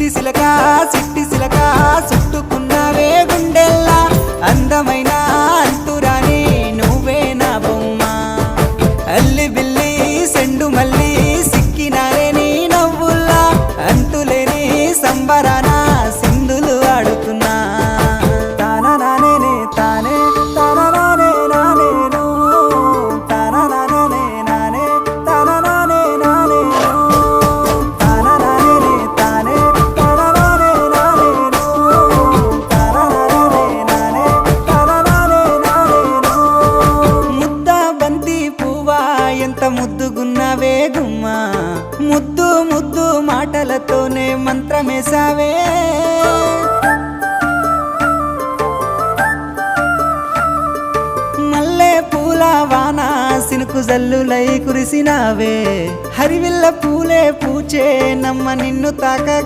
సిట్టి సిలక చుట్టుకున్నావే గుండెల్లా అందమైన అంతురాని నువ్వే నా బొమ్మ అల్లి బిల్లి సెండు మల్లి సిక్కినారే నీ నవ్వుల్లా అంతులేని సంబరాన సింధులు ఆడుతున్నా తానా నానే తానే తానా నానే నానేను తానా నానే నానే తానా నానే నానేను తానా నానే తానే తానా నానే నానేను తానా నానే నానే తానా నానే నానేను ముద్ద బంతి పువ్వా ఎంత ముద్దుగున్నావే గుమ్మా ముద్దు ముద్దు మాటలతోనే మంత్రమేసావే మల్లె పూల వాన సినుకు జల్లులై కురిసినావే హరివిల్ల పూలే పూచే నమ్మ నిన్ను తాకగా